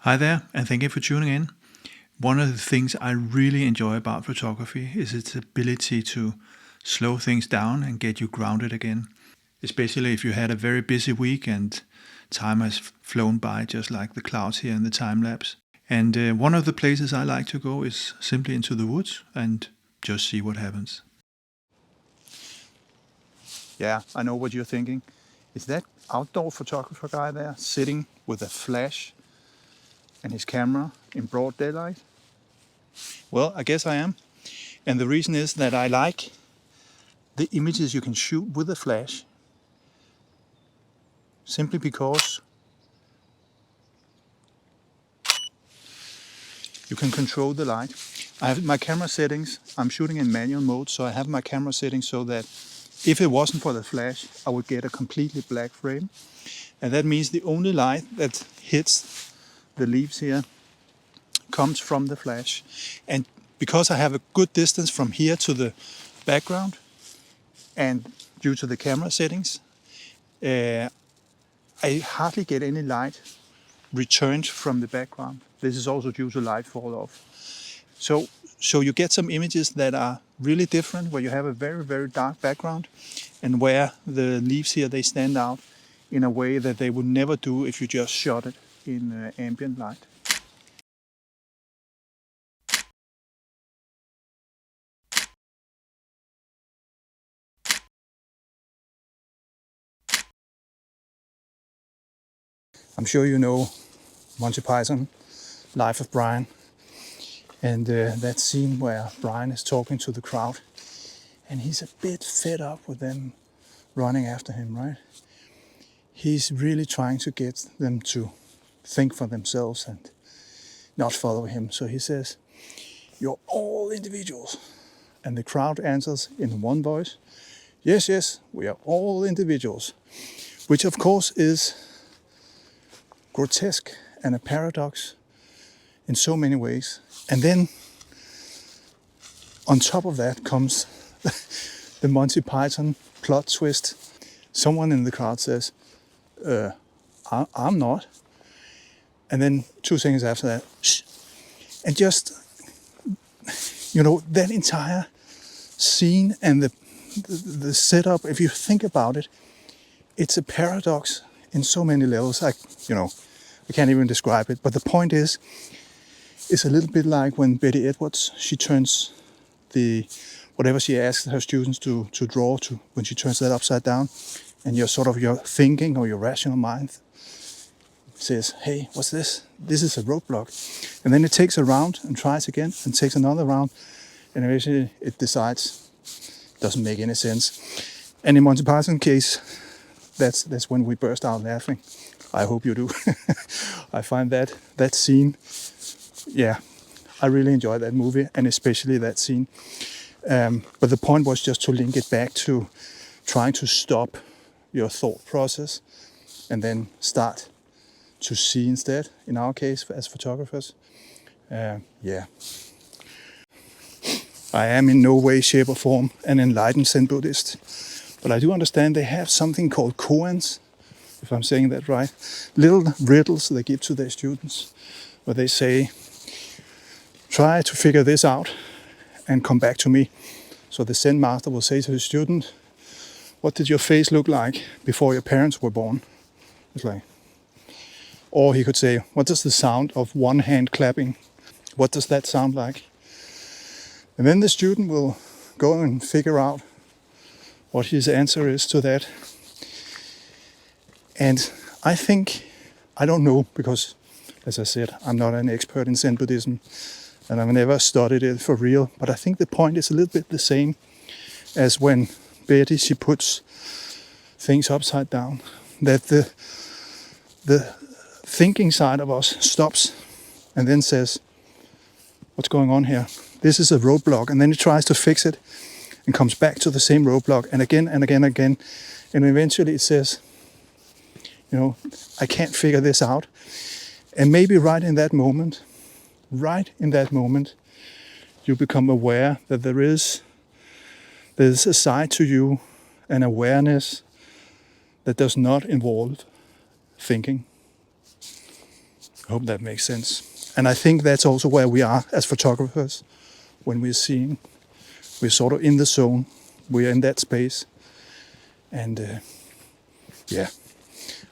Hi there, and thank you for tuning in. One of the things I really enjoy about photography is its ability to slow things down and get you grounded again, especially if you had a very busy week and time has flown by just like the clouds here in the time lapse. And one of the places I like to go is simply into the woods and just see what happens. Yeah, I know what you're thinking. Is that outdoor photographer guy there sitting with a flash and his camera in broad daylight? Well, I guess I am. And the reason is that I like the images you can shoot with a flash simply because you can control the light. I have my camera settings. I'm shooting in manual mode, so I have my camera settings so that if it wasn't for the flash, I would get a completely black frame. And that means the only light that hits the leaves here comes from the flash. And because I have a good distance from here to the background, and due to the camera settings, I hardly get any light returned from the background. This is also due to light fall off. So you get some images that are really different, where you have a very, very dark background and where the leaves here, they stand out in a way that they would never do if you just shot it in ambient light. I'm sure you know Monty Python, Life of Brian, and that scene where Brian is talking to the crowd and he's a bit fed up with them running after him, right? He's really trying to get them to think for themselves and not follow him. So he says, "You're all individuals." And the crowd answers in one voice, "Yes, yes, we are all individuals," which of course is grotesque and a paradox in so many ways. And then on top of that comes the Monty Python plot twist. Someone in the crowd says, I'm not. And then 2 seconds after that, shh. And just, that entire scene and the setup, if you think about it, it's a paradox in so many levels. I can't even describe it. But the point is, it's a little bit like when Betty Edwards, she turns whatever she asks her students to draw to, when she turns that upside down, and your thinking or your rational mind says, "Hey, what's this? This is a roadblock." And then it takes a round and tries again and takes another round, and eventually it decides it doesn't make any sense. And in Monty Python case, that's when we burst out laughing. I hope you do. I find that scene, yeah, I really enjoy that movie, and especially that scene. But the point was just to link it back to trying to stop your thought process and then start to see instead, in our case, as photographers. Yeah. I am in no way, shape or form an enlightened Zen Buddhist, but I do understand they have something called koans, if I'm saying that right. Little riddles they give to their students, where they say, "Try to figure this out and come back to me." So the Zen master will say to the student, "What did your face look like before your parents were born?" It's like, or he could say, "What does the sound of one hand clapping, what does that sound like?" And then the student will go and figure out what his answer is to that. And I don't know, because as I said, I'm not an expert in Zen Buddhism and I've never studied it for real, but I think the point is a little bit the same as when Betty, she puts things upside down, that the thinking side of us stops and then says, "What's going on here? This is a roadblock." And then it tries to fix it and comes back to the same roadblock and again and again and again. And eventually it says, "I can't figure this out." And maybe right in that moment, you become aware that there's a side to you, an awareness that does not involve thinking. I hope that makes sense. And I think that's also where we are as photographers when we're seeing. We're sort of in the zone. We're in that space. And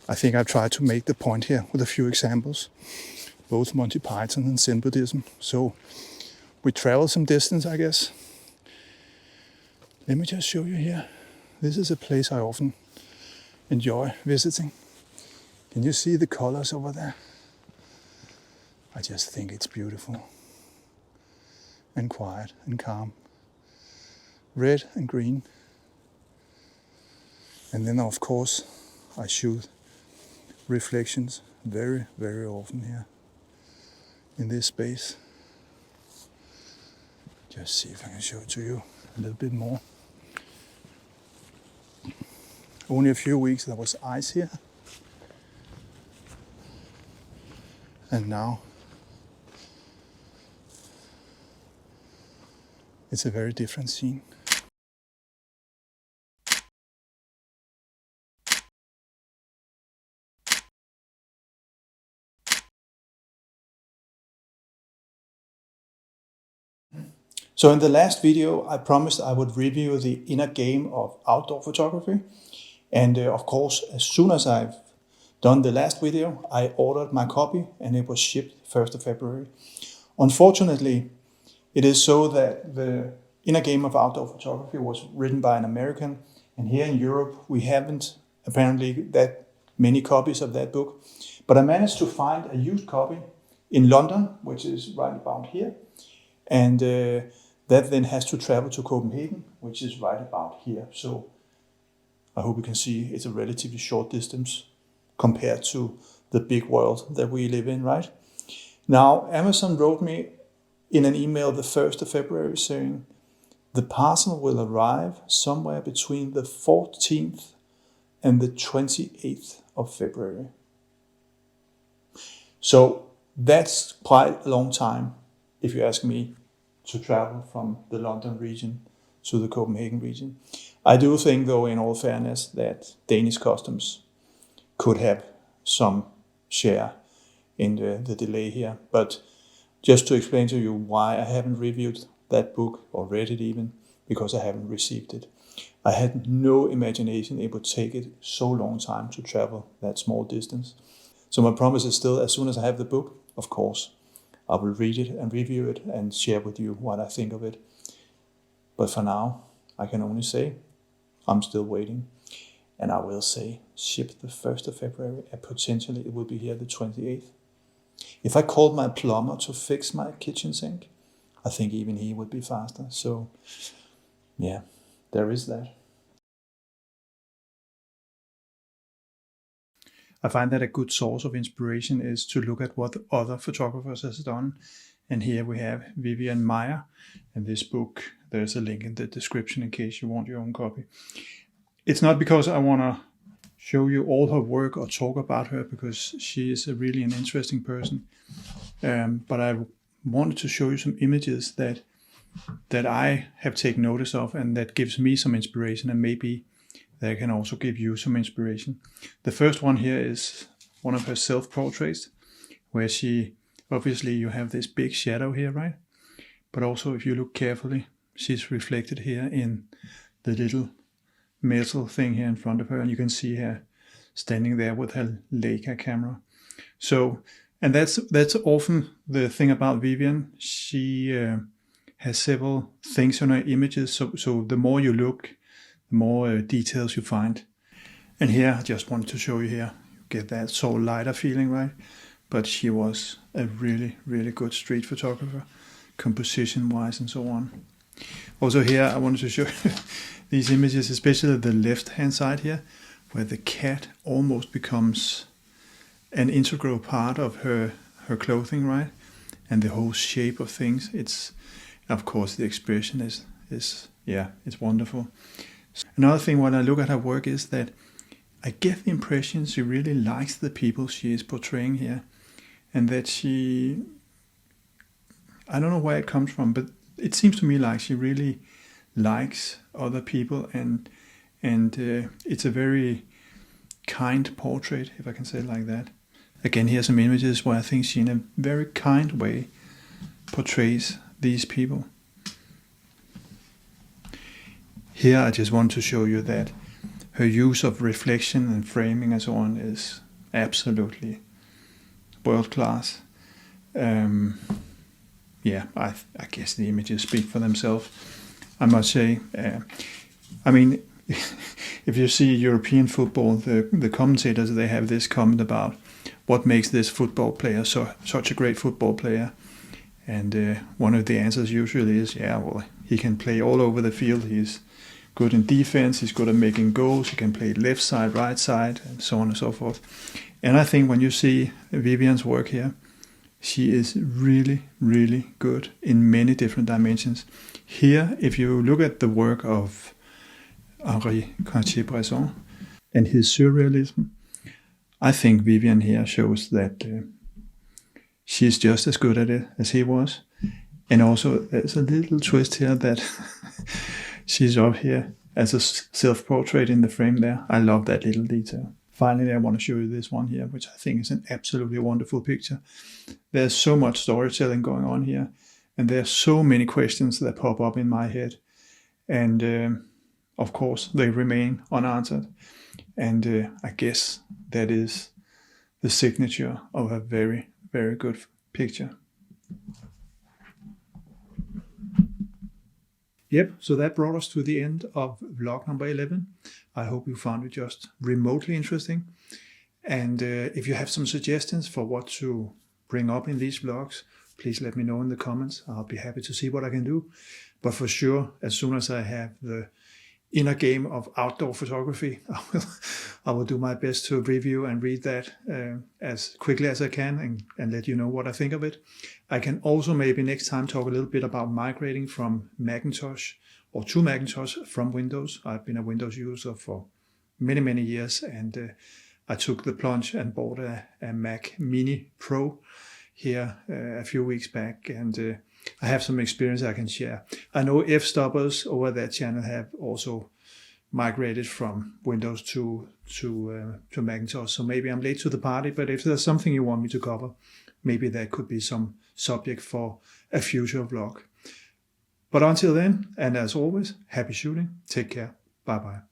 I think I've tried to make the point here with a few examples, both Monty Python and Zen Buddhism. So we travel some distance, I guess. Let me just show you here. This is a place I often enjoy visiting. Can you see the colors over there? I just think it's beautiful and quiet and calm. Red and green. And then of course I shoot reflections very, very often here in this space. Just see if I can show it to you a little bit more. Only a few weeks there was ice here. And now it's a very different scene. So in the last video, I promised I would review the inner game of outdoor photography. And of course, as soon as I've done the last video, I ordered my copy and it was shipped 1st of February. Unfortunately, it is so that the inner game of outdoor photography was written by an American. And here in Europe, we haven't apparently that many copies of that book. But I managed to find a used copy in London, which is right about here. And that then has to travel to Copenhagen, which is right about here. So I hope you can see it's a relatively short distance compared to the big world that we live in, right? Now, Amazon wrote me in an email the 1st of February saying the parcel will arrive somewhere between the 14th and the 28th of February. So that's quite a long time, if you ask me, to travel from the London region to the Copenhagen region. I do think, though, in all fairness, that Danish customs could have some share in the delay here. But just to explain to you why I haven't reviewed that book or read it even, because I haven't received it. I had no imagination it would take it so long time to travel that small distance. So my promise is still, as soon as I have the book, of course, I will read it and review it and share with you what I think of it. But for now, I can only say I'm still waiting. And I will say ship the 1st of February and potentially it will be here the 28th. If I called my plumber to fix my kitchen sink, I think even he would be faster. So yeah, there is that. I find that a good source of inspiration is to look at what other photographers has done. And here we have Vivian Maier. And this book, there's a link in the description in case you want your own copy. It's not because I want to show you all her work or talk about her, because she is really an interesting person. But I wanted to show you some images that I have taken notice of and that gives me some inspiration, and maybe that can also give you some inspiration. The first one here is one of her self-portraits, where she, obviously you have this big shadow here, right? But also if you look carefully, she's reflected here in the little metal thing here in front of her, and you can see her standing there with her Leica camera. So, and that's often the thing about Vivian. She has several things on her images, so the more you look, the more details you find. And here, I just wanted to show you here, you get that soul lighter feeling, right? But she was a really, really good street photographer, composition-wise and so on. Also here, I wanted to show you these images, especially the left-hand side here, where the cat almost becomes an integral part of her clothing, right? And the whole shape of things. It's, of course, the expression is it's wonderful. Another thing when I look at her work is that I get the impression she really likes the people she is portraying here, and that she, I don't know where it comes from, but it seems to me like she really likes other people, and it's a very kind portrait, if I can say it like that. again, here are some images where I think she in a very kind way portrays these people. Here I just want to show you that her use of reflection and framing and so on is absolutely world class. I guess the images speak for themselves, I must say. I mean, if you see European football, the commentators, they have this comment about what makes this football player such a great football player. And one of the answers usually is, he can play all over the field. He's good in defense, he's good at making goals, he can play left side, right side, and so on and so forth. And I think when you see Vivian's work here, she is really, really good in many different dimensions. Here, if you look at the work of Henri Cartier-Bresson and his surrealism, I think Vivian here shows that she's just as good at it as he was. And also, there's a little twist here that she's up here as a self-portrait in the frame there. I love that little detail. Finally, I want to show you this one here, which I think is an absolutely wonderful picture. There's so much storytelling going on here, and there are so many questions that pop up in my head. And of course, they remain unanswered. And I guess that is the signature of a very, very good picture. Yep, so that brought us to the end of vlog number 11. I hope you found it just remotely interesting. And if you have some suggestions for what to bring up in these vlogs, please let me know in the comments. I'll be happy to see what I can do. But for sure, as soon as I have the inner game of outdoor photography, I will do my best to review and read that as quickly as I can and let you know what I think of it. I can also maybe next time talk a little bit about migrating from Macintosh or to Macintosh from Windows. I've been a Windows user for many, many years, and I took the plunge and bought a Mac Mini Pro here a few weeks back, and I have some experience I can share. I know F-stoppers over that channel have also migrated from Windows to Macintosh, so maybe I'm late to the party, but if there's something you want me to cover, maybe that could be some subject for a future vlog. But until then, and as always, happy shooting, take care, bye bye.